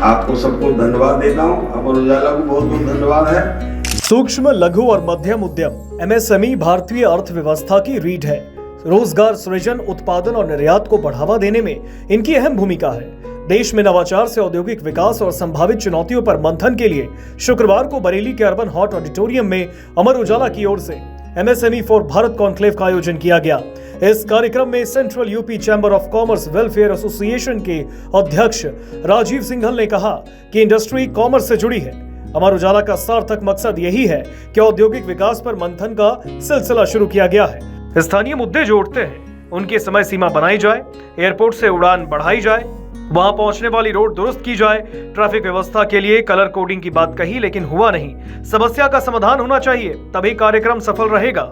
आपको सबको धन्यवाद देता हूँ। अमर उजाला को बहुत बहुत धन्यवाद है। सूक्ष्म, लघु और मध्यम उद्यम एमएसएमई भारतीय अर्थव्यवस्था की रीढ़ है। रोजगार सृजन, उत्पादन और निर्यात को बढ़ावा देने में इनकी अहम भूमिका है। देश में नवाचार से औद्योगिक विकास और संभावित चुनौतियों पर मंथन के लिए शुक्रवार को बरेली के अर्बन हॉट ऑडिटोरियम में अमर उजाला की ओर से एमएसएमई फॉर भारत कॉन्क्लेव का आयोजन किया गया। इस कार्यक्रम में central UP chamber of commerce welfare association के अध्यक्ष राजीव सिंघल ने कहा कि इंडस्ट्री कॉमर्स से जुड़ी है। अमर उजाला का सार्थक मकसद यही है कि औद्योगिक विकास पर मंथन का सिलसिला शुरू किया गया है। स्थानीय मुद्दे जो उठते हैं उनकी समय सीमा बनाई जाए, एयरपोर्ट से उड़ान बढ़ाई जाए, वहां पहुंचने वाली रोड दुरुस्त की जाए। ट्रैफिक व्यवस्था के लिए कलर कोडिंग की बात कही लेकिन हुआ नहीं। समस्या का समाधान होना चाहिए, तभी कार्यक्रम सफल रहेगा।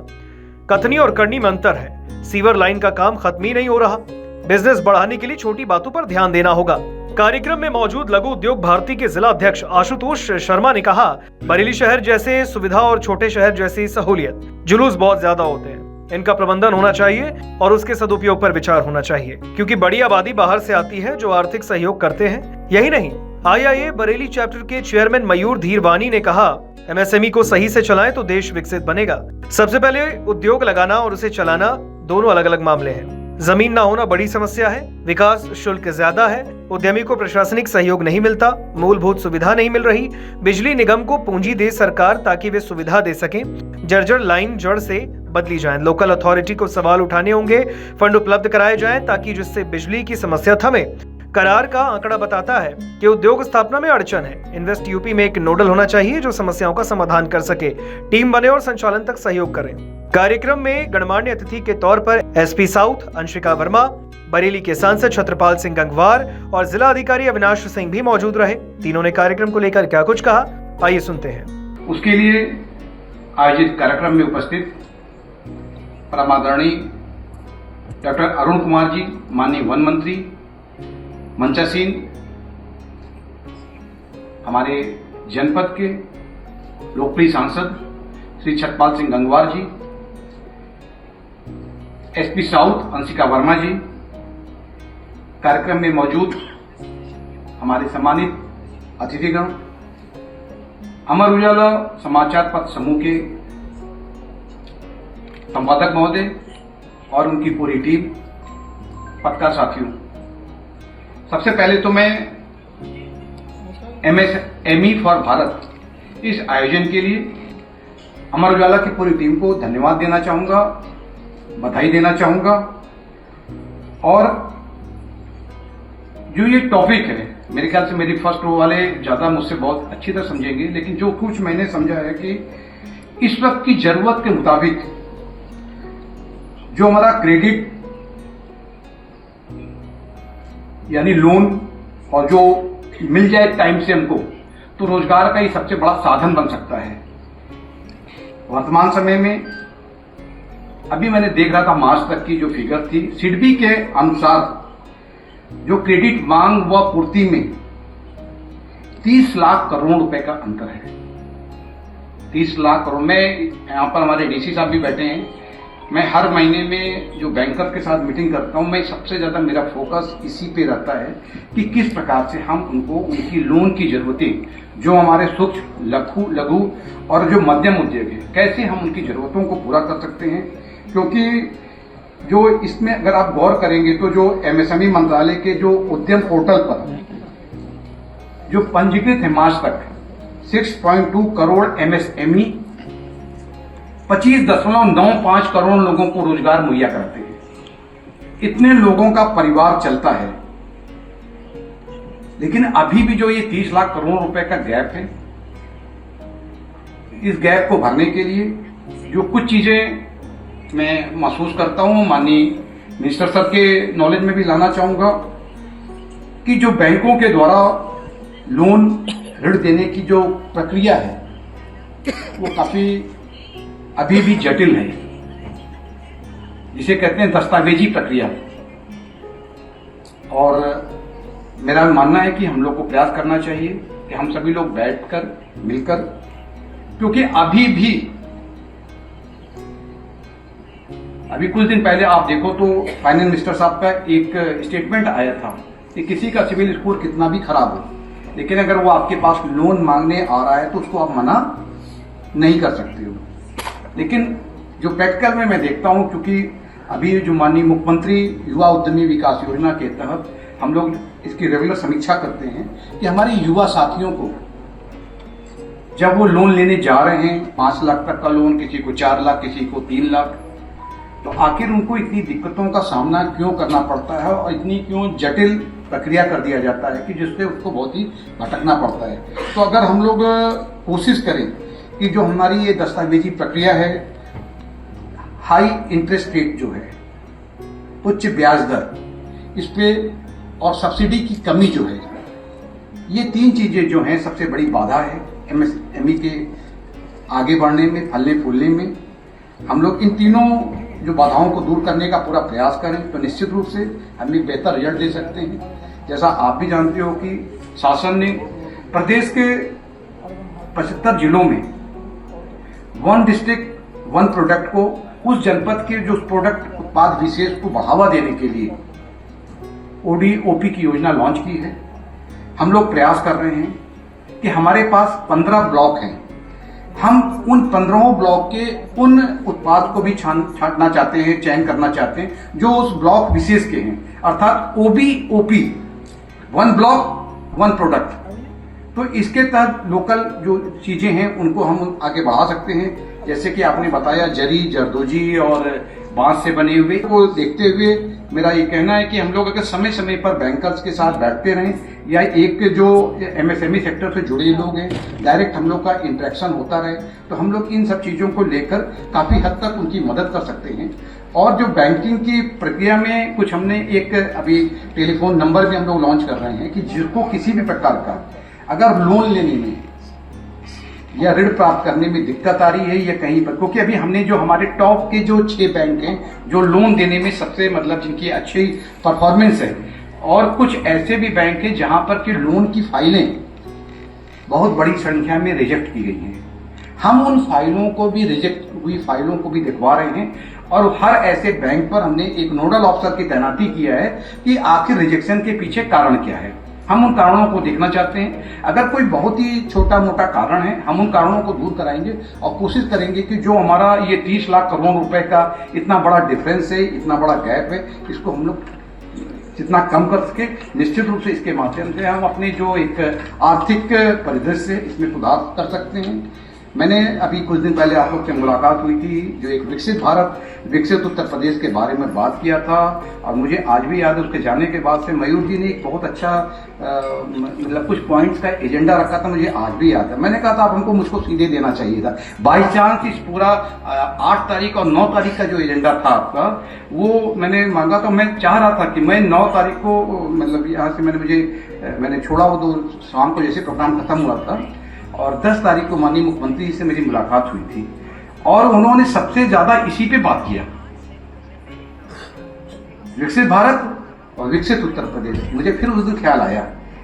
कथनी और करनी में अंतर है। सीवर लाइन का काम खत्म ही नहीं हो रहा। बिजनेस बढ़ाने के लिए छोटी बातों पर ध्यान देना होगा। कार्यक्रम में मौजूद लघु उद्योग भारती के जिला अध्यक्ष आशुतोष शर्मा ने कहा, बरेली शहर जैसे सुविधा और छोटे शहर जैसी सहूलियत, जुलूस बहुत ज्यादा होते हैं। इनका प्रबंधन होना चाहिए और उसके सदुपयोग पर विचार होना चाहिए, क्योंकि बड़ी आबादी बाहर से आती है जो आर्थिक सहयोग करते हैं। यही नहीं, आईआईए बरेली चैप्टर के चेयरमैन मयूर धीरवानी ने कहा, एमएसएमई को सही से चलाएं तो देश विकसित बनेगा। सबसे पहले उद्योग लगाना और उसे चलाना दोनों अलग अलग मामले हैं। जमीन ना होना बड़ी समस्या है, विकास शुल्क ज्यादा है, उद्यमी को प्रशासनिक सहयोग नहीं मिलता, मूलभूत सुविधा नहीं मिल रही। बिजली निगम को पूंजी दे सरकार ताकि वे सुविधा दे सके। जर्जर लाइन जड़ से बदली जाए। लोकल अथॉरिटी को सवाल उठाने होंगे, फंड उपलब्ध कराए जाएं ताकि जिससे बिजली की समस्या थमे। करार का आंकड़ा बताता है कि उद्योग स्थापना में अड़चन है। इन्वेस्ट यूपी में एक नोडल होना चाहिए जो समस्याओं का समाधान कर सके, टीम बने और संचालन तक सहयोग करे। कार्यक्रम में गणमान्य अतिथि के तौर पर एसपी साउथ अंशिका वर्मा, बरेली के सांसद छत्रपाल सिंह गंगवार और जिला अधिकारी अविनाश सिंह भी मौजूद रहे। तीनों ने कार्यक्रम को लेकर क्या कुछ कहा, आइए सुनते हैं। उसके लिए आयोजित कार्यक्रम में उपस्थित परमादरणीय डॉक्टर अरुण कुमार जी, माननीय वन मंत्री, मंचासीन, हमारे जनपद के लोकप्रिय सांसद श्री छत्रपाल सिंह गंगवार जी, एसपी साउथ अंशिका वर्मा जी, कार्यक्रम में मौजूद हमारे सम्मानित अतिथिगण, अमर उजाला समाचार पत्र समूह के संपादक महोदय और उनकी पूरी टीम, पत्रकार साथियों, सबसे पहले तो मैं एमएसएमई फॉर भारत इस आयोजन के लिए अमर उजाला की पूरी टीम को धन्यवाद देना चाहूंगा, बधाई देना चाहूंगा। और जो ये टॉपिक है, मेरे ख्याल से मेरी फर्स्ट रो वाले ज्यादा मुझसे बहुत अच्छी तरह समझेंगे, लेकिन जो कुछ मैंने समझा है कि इस वक्त की जरूरत के मुताबिक जो हमारा क्रेडिट यानी लोन और जो मिल जाए टाइम से हमको, तो रोजगार का ही सबसे बड़ा साधन बन सकता है। वर्तमान समय में अभी मैंने देख रहा था मार्च तक की जो फिगर थी, सिडबी के अनुसार जो क्रेडिट मांग व पूर्ति में 30 लाख करोड़ रुपए का अंतर है। 30 लाख करोड़ में, यहां पर हमारे डीसी साहब भी बैठे हैं, मैं हर महीने में जो बैंकर के साथ मीटिंग करता हूं, मैं सबसे ज्यादा मेरा फोकस इसी पे रहता है कि किस प्रकार से हम उनको उनकी लोन की जरूरतें, जो हमारे सूक्ष्म, लघु और जो मध्यम उद्योग है, कैसे हम उनकी जरूरतों को पूरा कर सकते हैं। क्योंकि जो इसमें अगर आप गौर करेंगे तो जो एमएसएमई मंत्रालय के जो उद्यम पोर्टल पर जो पंजीकृत है मार्च तक 6.2 करोड़ एमएसएमई 25.95 करोड़ लोगों को रोजगार मुहैया करते हैं। इतने लोगों का परिवार चलता है, लेकिन अभी भी जो ये 30 लाख करोड़ रुपए का गैप है, इस गैप को भरने के लिए जो कुछ चीजें मैं महसूस करता हूं, माननीय मिनिस्टर साहब के नॉलेज में भी लाना चाहूंगा कि जो बैंकों के द्वारा लोन ऋण देने की जो प्रक्रिया है वो काफी अभी भी जटिल है, जिसे कहते हैं दस्तावेजी प्रक्रिया। और मेरा मानना है कि हम लोग को प्रयास करना चाहिए कि हम सभी लोग बैठकर मिलकर, क्योंकि अभी कुछ दिन पहले आप देखो तो फाइनेंस मिनिस्टर साहब का एक स्टेटमेंट आया था कि किसी का सिविल स्कोर कितना भी खराब हो, लेकिन अगर वो आपके पास लोन मांगने आ रहा है तो उसको आप मना नहीं कर सकते हो। लेकिन जो प्रैक्टिकल में मैं देखता हूं, क्योंकि अभी जो माननीय मुख्यमंत्री युवा उद्यमी विकास योजना के तहत हम लोग इसकी रेगुलर समीक्षा करते हैं कि हमारे युवा साथियों को जब वो लोन लेने जा रहे हैं, 5 लाख तक का लोन, किसी को 4 लाख, किसी को 3 लाख, तो आखिर उनको इतनी दिक्कतों का सामना क्यों करना पड़ता है और इतनी क्यों जटिल प्रक्रिया कर दिया जाता है कि जिससे उसको बहुत ही भटकना पड़ता है। तो अगर हम लोग कोशिश करें कि जो हमारी ये दस्तावेजी प्रक्रिया है, हाई इंटरेस्ट रेट जो है, उच्च ब्याज दर, इस पे और सब्सिडी की कमी जो है, ये 3 चीजें जो हैं सबसे बड़ी बाधा है एमएसएमई के आगे बढ़ने में, फलने फूलने में। हम लोग इन तीनों जो बाधाओं को दूर करने का पूरा प्रयास करें तो निश्चित रूप से हम एक बेहतर रिजल्ट दे सकते हैं। जैसा आप भी जानते हो कि शासन ने प्रदेश के 75 जिलों में 1 डिस्ट्रिक्ट 1 प्रोडक्ट को, उस जनपद के जो प्रोडक्ट उत्पाद विशेष को बढ़ावा देने के लिए ODOP की योजना लॉन्च की है। हम लोग प्रयास कर रहे हैं कि हमारे पास 15 ब्लॉक हैं, हम उन 15 ब्लॉक के उन उत्पाद को भी छांटना चाहते हैं, चयन करना चाहते हैं जो उस ब्लॉक विशेष के हैं, अर्थात OBOP 1 ब्लॉक 1 प्रोडक्ट। तो इसके तहत लोकल जो चीजें हैं उनको हम आगे बढ़ा सकते हैं। जैसे कि आपने बताया जरी, जरदोजी और बांस से बने हुए को देखते हुए मेरा ये कहना है कि हम लोग अगर समय समय पर बैंकर्स के साथ बैठते रहें, या एक जो एमएसएमई सेक्टर से जुड़े लोग हैं, डायरेक्ट हम लोग का इंटरेक्शन होता रहे, तो हम लोग इन सब चीजों को लेकर काफी हद तक उनकी मदद कर सकते हैं। और जो बैंकिंग की प्रक्रिया में कुछ हमने एक अभी टेलीफोन नंबर भी हम लोग लॉन्च कर रहे हैं कि जिसको किसी भी प्रकार का अगर लोन लेने में या ऋण प्राप्त करने में दिक्कत आ रही है या कहीं पर, क्योंकि अभी हमने जो हमारे टॉप के जो 6 बैंक हैं जो लोन देने में सबसे मतलब जिनकी अच्छी परफॉर्मेंस है, और कुछ ऐसे भी बैंक हैं जहां पर के लोन की फाइलें बहुत बड़ी संख्या में रिजेक्ट की गई हैं। हम उन फाइलों को भी, रिजेक्ट हुई फाइलों को भी दिखवा रहे हैं, और हर ऐसे बैंक पर हमने एक नोडल ऑफिसर की तैनाती किया है कि आखिर रिजेक्शन के पीछे कारण क्या है। हम उन कारणों को देखना चाहते हैं। अगर कोई बहुत ही छोटा मोटा कारण है, हम उन कारणों को दूर कराएंगे और कोशिश करेंगे कि जो हमारा ये 30 लाख करोड़ रुपए का इतना बड़ा डिफरेंस है, इतना बड़ा गैप है, इसको हम लोग जितना कम कर सके। निश्चित रूप से इसके माध्यम से हम अपने जो एक आर्थिक परिदृश्य है इसमें सुधार कर सकते हैं। मैंने अभी कुछ दिन पहले आप लोग से मुलाकात हुई थी, जो एक विकसित भारत, विकसित उत्तर प्रदेश के बारे में बात किया था, और मुझे आज भी याद है उसके जाने के बाद से मयूर जी ने एक बहुत अच्छा मतलब कुछ पॉइंट्स का एजेंडा रखा था, मुझे आज भी याद है। मैंने कहा था आप हमको मुझको सीधे देना चाहिए था। बाई चांस इस पूरा 8 तारीख और 9 तारीख का जो एजेंडा था आपका, वो मैंने मांगा, तो मैं चाह रहा था कि मैं 9 तारीख को मतलब यहाँ से मैंने छोड़ा, वो तो शाम को जैसे प्रोग्राम खत्म हुआ था, और 10 तारीख को माननीय मुख्यमंत्री से मेरी मुलाकात हुई थी, और उन्होंने सबसे ज्यादा इसी पे बात किया, विकसित भारत और विकसित उत्तर प्रदेश। मुझे फिर उस दिन ख्याल आया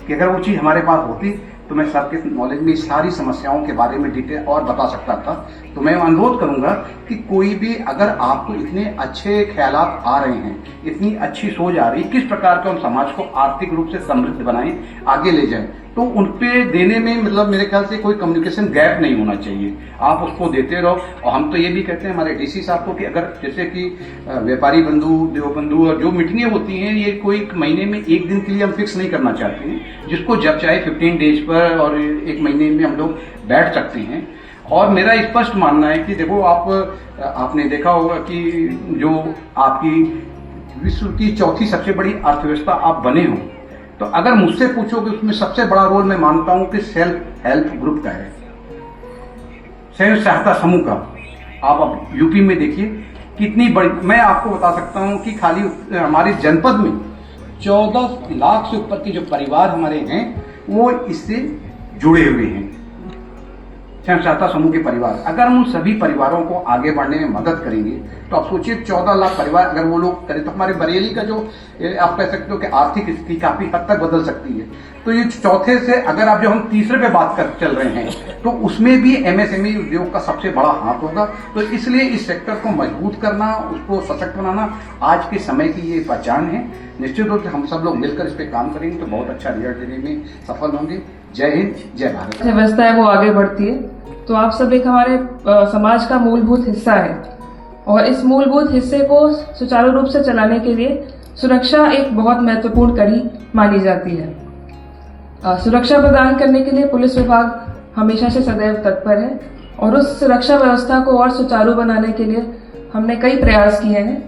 कि अगर वो चीज हमारे पास होती तो मैं सबके नॉलेज में सारी समस्याओं के बारे में डिटेल और बता सकता था। तो मैं अनुरोध करूंगा कि कोई भी, अगर आपको इतने अच्छे ख्यालात आ रहे हैं, इतनी अच्छी सोच आ रही है, किस प्रकार के हम समाज को आर्थिक रूप से समृद्ध बनाएं, आगे ले जाएं, तो उनपे देने में मतलब मेरे ख्याल से कोई कम्युनिकेशन गैप नहीं होना चाहिए। आप उसको देते रहो। और हम तो ये भी कहते हैं हमारे डीसी साहब को कि अगर जैसे कि व्यापारी बंधु, देव बंधु और जो मीटिंगें होती हैं, ये कोई महीने में 1 दिन के लिए हम फिक्स नहीं करना चाहते हैं, जिसको जब चाहे 15 डेज पर और 1 महीने में हम लोग बैठ सकते हैं। और मेरा स्पष्ट मानना है कि देखो, आपने देखा होगा कि जो आपकी विश्व की 4थी सबसे बड़ी अर्थव्यवस्था आप बने हो, तो अगर मुझसे पूछोगे उसमें सबसे बड़ा रोल मैं मानता हूं कि सेल्फ हेल्प ग्रुप का है, स्वयं सहायता समूह का। आप अब यूपी में देखिए कितनी बड़ी, मैं आपको बता सकता हूं कि खाली हमारे जनपद में 14 लाख से ऊपर के जो परिवार हमारे हैं वो इससे जुड़े हुए हैं, स्वयं सहायता समूह के परिवार। अगर हम उन सभी परिवारों को आगे बढ़ने में मदद करेंगे तो आप सोचिए 14 लाख परिवार अगर वो लोग करें तो हमारे बरेली का जो आप कह सकते हो कि आर्थिक स्थिति काफी हद तक बदल सकती है। तो ये चौथे से अगर आप जो हम तीसरे पे बात कर चल रहे हैं तो उसमें भी एमएसएमई उद्योग का सबसे बड़ा हाथ होगा। तो इसलिए इस सेक्टर को मजबूत करना, उसको सशक्त बनाना आज के समय की ये पहचान है। निश्चित रूप से हम सब लोग मिलकर इस पे काम करेंगे तो बहुत अच्छा रिजल्ट देने में सफल होंगे। जय हिंद, जय भारत। व्यवस्था है वो आगे बढ़ती है, तो आप सब एक हमारे समाज का मूलभूत हिस्सा है और इस मूलभूत हिस्से को सुचारू रूप से चलाने के लिए सुरक्षा एक बहुत महत्वपूर्ण कड़ी मानी जाती है। सुरक्षा प्रदान करने के लिए पुलिस विभाग हमेशा से सदैव तत्पर है और उस सुरक्षा व्यवस्था को और सुचारू बनाने के लिए हमने कई प्रयास किए हैं।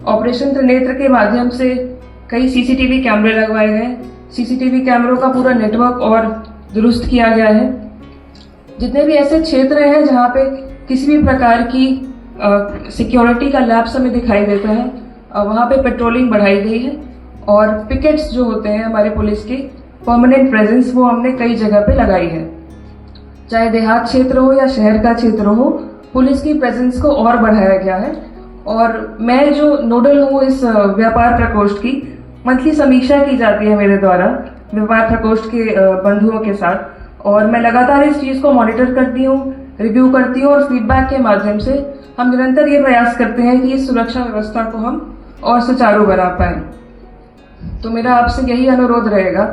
ऑपरेशन त्रिनेत्र के माध्यम से कई सीसीटीवी कैमरे लगवाए गए। सीसीटीवी कैमरों का पूरा नेटवर्क और दुरुस्त किया गया है। जितने भी ऐसे क्षेत्र हैं जहां पे किसी भी प्रकार की सिक्योरिटी का लैप्स हमें दिखाई देता है, वहां पे पेट्रोलिंग बढ़ाई गई है और पिकेट्स जो होते हैं हमारे पुलिस की परमानेंट प्रेजेंस वो हमने कई जगह पे लगाई है। चाहे देहात क्षेत्र हो या शहर का क्षेत्र हो, पुलिस की प्रेजेंस को और बढ़ाया गया है। और मैं जो नोडल हूँ इस व्यापार प्रकोष्ठ की, मंथली समीक्षा की जाती है मेरे द्वारा व्यापार प्रकोष्ठ के बंधुओं के साथ और मैं लगातार इस चीज को मॉनिटर करती हूँ, रिव्यू करती हूँ और फीडबैक के माध्यम से हम निरंतर ये प्रयास करते हैं कि इस सुरक्षा व्यवस्था को हम और सुचारू बना पाए। तो मेरा आपसे यही अनुरोध रहेगा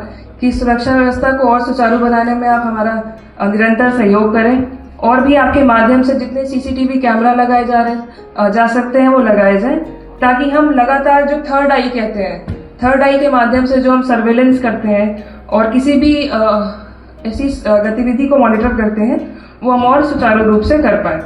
कि सुरक्षा व्यवस्था को और सुचारू बनाने में आप हमारा निरंतर सहयोग करें और भी आपके माध्यम से जितने सीसीटीवी कैमरा लगाए जा सकते हैं वो लगाए जाएं, ताकि हम लगातार जो थर्ड आई कहते हैं, थर्ड आई के माध्यम से जो हम सर्वेलेंस करते हैं और किसी भी ऐसी गतिविधि को मॉनिटर करते हैं वो हम और सुचारू रूप से कर पाए।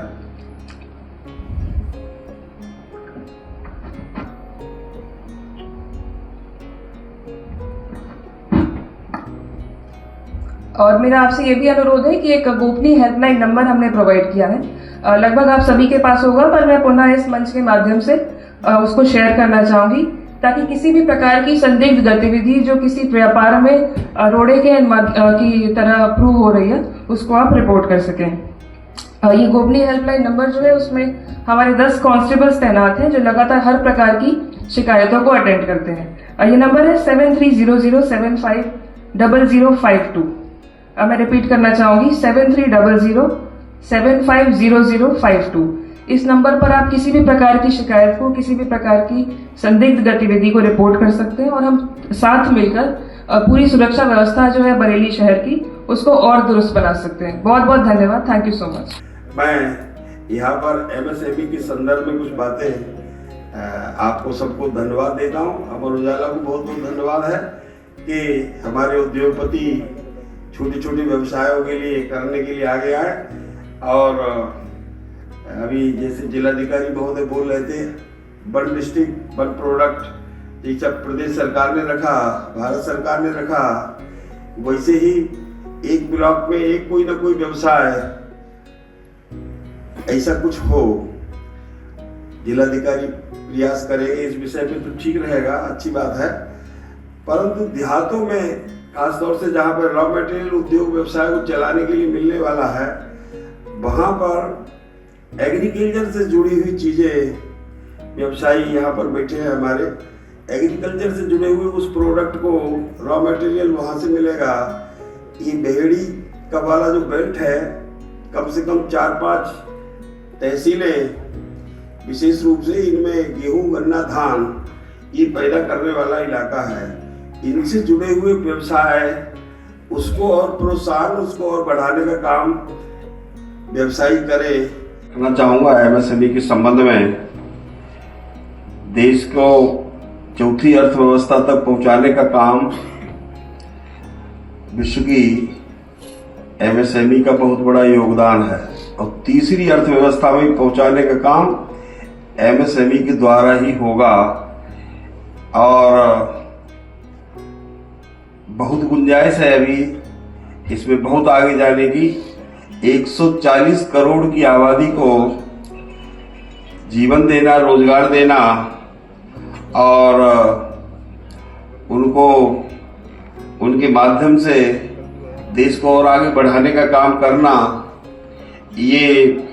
और मेरा आपसे ये भी अनुरोध है कि एक गोपनीय हेल्पलाइन नंबर हमने प्रोवाइड किया है। लगभग आप सभी के पास होगा, पर मैं पुनः इस मंच के माध्यम से उसको शेयर करना चाहूंगी ताकि किसी भी प्रकार की संदिग्ध गतिविधि जो किसी व्यापार में रोड़े के की तरह प्रूव हो रही है उसको आप रिपोर्ट कर सकें। ये गोपनीय हेल्पलाइन नंबर जो है उसमें हमारे 10 कांस्टेबल्स तैनात हैं जो लगातार हर प्रकार की शिकायतों को अटेंड करते हैं। ये नंबर है 7300750052। मैं रिपीट करना चाहूंगी 7300750052। इस नंबर पर आप किसी भी प्रकार की शिकायत को, किसी भी प्रकार की संदिग्ध गतिविधि को रिपोर्ट कर सकते हैं और हम साथ मिलकर पूरी सुरक्षा व्यवस्था जो है बरेली शहर की उसको और दुरुस्त बना सकते हैं। बहुत बहुत धन्यवाद। Thank you so much. मैं यहाँ पर एमएसएमई के संदर्भ में कुछ बातें आपको सबको धन्यवाद देता हूँ। अमर उजाला को बहुत बहुत धन्यवाद है कि हमारे उद्योगपति छोटी छोटी व्यवसायों के लिए करने के लिए आगे आए। और अभी जैसे जिलाधिकारी महोदय बोल रहे थे, वन डिस्ट्रिक्ट वन प्रोडक्ट, जैसा प्रदेश सरकार ने रखा, भारत सरकार ने रखा, वैसे ही एक ब्लॉक में एक कोई ना कोई व्यवसाय ऐसा कुछ हो। जिलाधिकारी प्रयास करेंगे इस विषय में तो ठीक रहेगा, अच्छी बात है। परंतु देहातों में खासतौर से जहाँ पर रॉ मटेरियल उद्योग व्यवसाय को चलाने के लिए मिलने वाला है, वहाँ पर एग्रीकल्चर से जुड़ी हुई चीजें, व्यवसायी यहाँ पर बैठे हैं हमारे, एग्रीकल्चर से जुड़े हुए उस प्रोडक्ट को रॉ मटेरियल वहाँ से मिलेगा। ये बेहड़ी का वाला जो बेल्ट है, कम से कम 4-5 तहसीलें विशेष रूप से इनमें गेहूं, गन्ना, धान ये पैदा करने वाला इलाका है। इनसे जुड़े हुए व्यवसाय उसको और प्रोत्साहन, उसको और बढ़ाने का काम व्यवसायी करे। कहना चाहूँगा एमएसएमई के संबंध में, देश को चौथी अर्थव्यवस्था तक पहुंचाने का काम विश्व की एमएसएमई का बहुत बड़ा योगदान है और तीसरी अर्थव्यवस्था में पहुंचाने का काम एमएसएमई के द्वारा ही होगा। और बहुत गुंजाइश है अभी इसमें बहुत आगे जाने की। 140 करोड़ की आबादी को जीवन देना, रोजगार देना और उनको उनके माध्यम से देश को और आगे बढ़ाने का काम करना, ये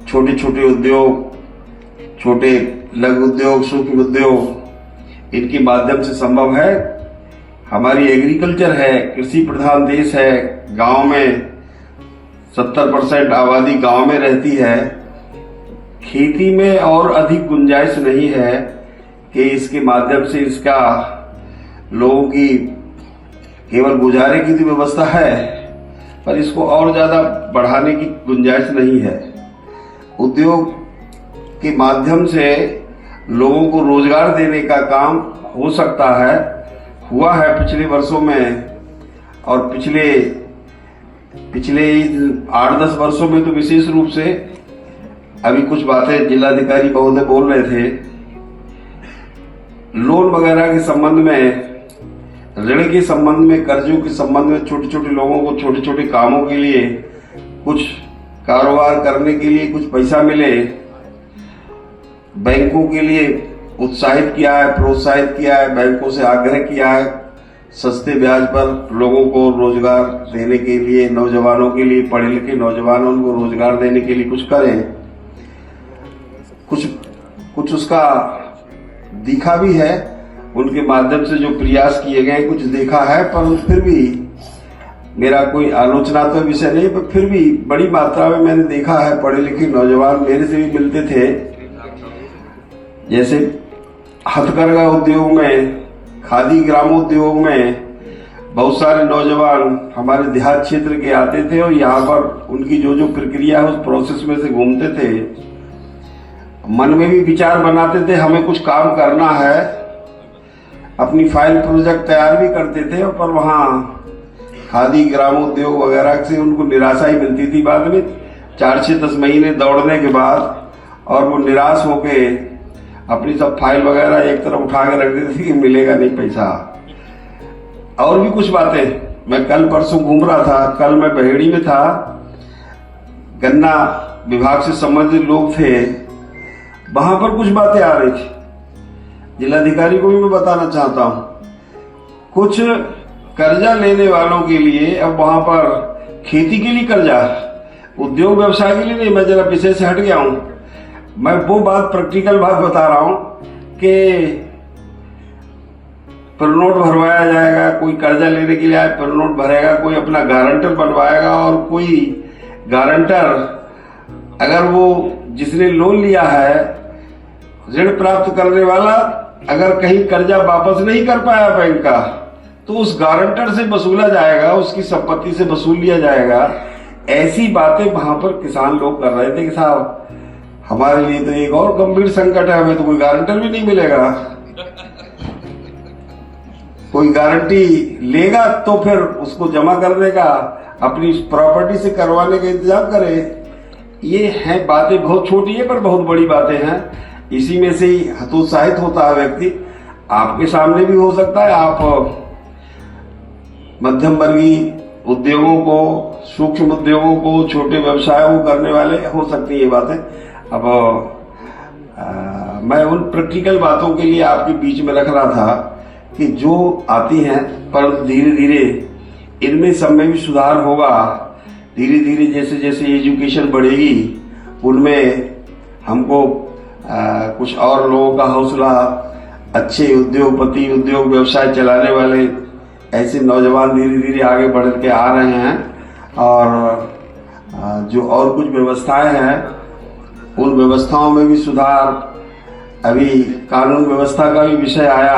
छोटे छोटे उद्योग, छोटे लघु उद्योग, सूक्ष्म उद्योग, इनके माध्यम से संभव है। हमारी एग्रीकल्चर है, कृषि प्रधान देश है, गांव में 70% आबादी गांव में रहती है। खेती में और अधिक गुंजाइश नहीं है कि इसके माध्यम से इसका लोगों की केवल गुजारे की तो व्यवस्था है, पर इसको और ज्यादा बढ़ाने की गुंजाइश नहीं है। उद्योग के माध्यम से लोगों को रोजगार देने का काम हो सकता है, हुआ है पिछले वर्षों में, और पिछले 8-10 वर्षों में तो विशेष रूप से। अभी कुछ बातें जिलाधिकारी महोदय बोल रहे थे, लोन वगैरह के संबंध में, ऋण के संबंध में, कर्जों के संबंध में, छोटे छोटे लोगों को छोटे छोटे कामों के लिए, कुछ कारोबार करने के लिए कुछ पैसा मिले, बैंकों के लिए उत्साहित किया है, प्रोत्साहित किया है, बैंकों से आग्रह किया है सस्ते ब्याज पर लोगों को रोजगार देने के लिए, नौजवानों के लिए, पढ़े लिखे नौजवानों को रोजगार देने के लिए कुछ करें। कुछ उसका दिखा भी है, उनके माध्यम से जो प्रयास किए गए कुछ देखा है, पर फिर भी मेरा कोई आलोचनात्मक विषय नहीं, पर फिर भी बड़ी मात्रा में मैंने देखा है पढ़े लिखे नौजवान मेरे से भी मिलते थे। जैसे हथकरघा उद्योग में, खादी ग्रामोद्योग में बहुत सारे नौजवान हमारे देहात क्षेत्र के आते थे और यहाँ पर उनकी जो प्रक्रिया है उस प्रोसेस में से घूमते थे, मन में भी विचार बनाते थे हमें कुछ काम करना है, अपनी फाइल प्रोजेक्ट तैयार भी करते थे, पर वहाँ खादी ग्रामोद्योग वगैरह से उनको निराशा ही मिलती थी। बाद में 4-6-10 महीने दौड़ने के बाद और वो निराश होके अपनी सब फाइल वगैरह एक तरफ उठा के रख देती थी कि मिलेगा नहीं पैसा। और भी कुछ बातें, मैं कल परसों घूम रहा था, कल मैं बहेड़ी में था, गन्ना विभाग से संबंधित लोग थे, वहां पर कुछ बातें आ रही थी, जिलाधिकारी को भी मैं बताना चाहता हूं। कुछ कर्जा लेने वालों के लिए अब वहां पर खेती के लिए कर्जा, उद्योग व्यवसाय के लिए नहीं, मैं जरा विषय से हट गया हूं। मैं वो बात, प्रैक्टिकल बात बता रहा हूं कि प्रोनोट भरवाया जाएगा, कोई कर्जा लेने के लिए आए प्रोनोट भरेगा, कोई अपना गारंटर बनवाएगा, और कोई गारंटर अगर वो जिसने लोन लिया है, ऋण प्राप्त करने वाला, अगर कहीं कर्जा वापस नहीं कर पाया बैंक का, तो उस गारंटर से वसूला जाएगा, उसकी संपत्ति से वसूल लिया जाएगा। ऐसी बातें वहां पर किसान लोग कर रहे थे कि साहब हमारे लिए तो एक और गंभीर संकट है, हमें तो कोई गारंटर भी नहीं मिलेगा, कोई गारंटी लेगा तो फिर उसको जमा करने का, अपनी प्रॉपर्टी से करवाने का इंतजाम करे। ये है बातें, बहुत छोटी है पर बहुत बड़ी बातें हैं। इसी में से ही हतोत्साहित होता है व्यक्ति। आपके सामने भी हो सकता है, आप मध्यम वर्गीय उद्योगों को, सूक्ष्म उद्योगों को, छोटे व्यवसायों को करने वाले हो सकती है ये बातें। अब मैं उन प्रैक्टिकल बातों के लिए आपके बीच में रख रहा था कि जो आती हैं, पर धीरे धीरे इनमें सब में भी सुधार होगा। धीरे धीरे जैसे जैसे एजुकेशन बढ़ेगी, उनमें हमको कुछ और लोगों का हौसला, अच्छे उद्योगपति, उद्योग व्यवसाय चलाने वाले ऐसे नौजवान धीरे धीरे आगे बढ़ के आ रहे हैं। और जो और कुछ व्यवस्थाएं हैं, उन व्यवस्थाओं में भी सुधार, अभी कानून व्यवस्था का भी विषय आया।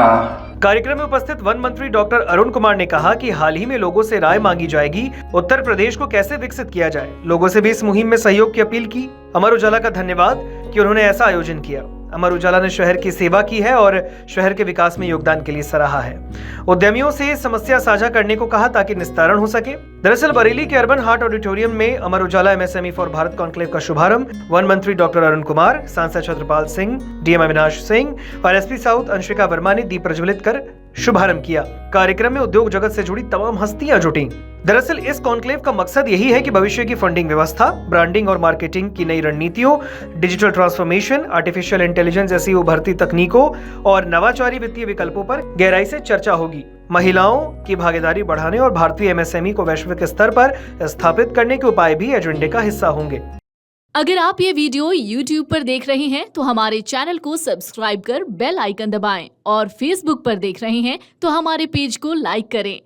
कार्यक्रम में उपस्थित वन मंत्री डॉक्टर अरुण कुमार ने कहा कि हाल ही में लोगों से राय मांगी जाएगी उत्तर प्रदेश को कैसे विकसित किया जाए। लोगों से भी इस मुहिम में सहयोग की अपील की। अमर उजाला का धन्यवाद कि उन्होंने ऐसा आयोजन किया। अमर उजाला ने शहर की सेवा की है और शहर के विकास में योगदान के लिए सराहा है। उद्यमियों से समस्या साझा करने को कहा ताकि निस्तारण हो सके। दरअसल बरेली के अर्बन हार्ट ऑडिटोरियम में Amar Ujala MSME for Bharat conclave का शुभारंभ वन मंत्री डॉक्टर अरुण कुमार, सांसद छत्रपाल सिंह, डीएम अविनाश सिंह और एसपी साउथ अंशिका वर्मा ने दीप प्रज्वलित कर शुभारंभ किया। कार्यक्रम में उद्योग जगत से जुड़ी तमाम हस्तियां जुटी। दरअसल इस कॉन्क्लेव का मकसद यही है कि भविष्य की फंडिंग व्यवस्था, ब्रांडिंग और मार्केटिंग की नई रणनीतियों, डिजिटल ट्रांसफॉर्मेशन, आर्टिफिशियल इंटेलिजेंस जैसी उभरती तकनीकों और नवाचारी वित्तीय विकल्पों पर गहराई से चर्चा होगी। महिलाओं की भागीदारी बढ़ाने और भारतीय एमएसएमई को वैश्विक स्तर पर स्थापित करने के उपाय भी एजेंडे का हिस्सा होंगे। अगर आप ये वीडियो YouTube पर देख रहे हैं तो हमारे चैनल को सब्सक्राइब कर बेल आइकन दबाएं और Facebook पर देख रहे हैं तो हमारे पेज को लाइक करें।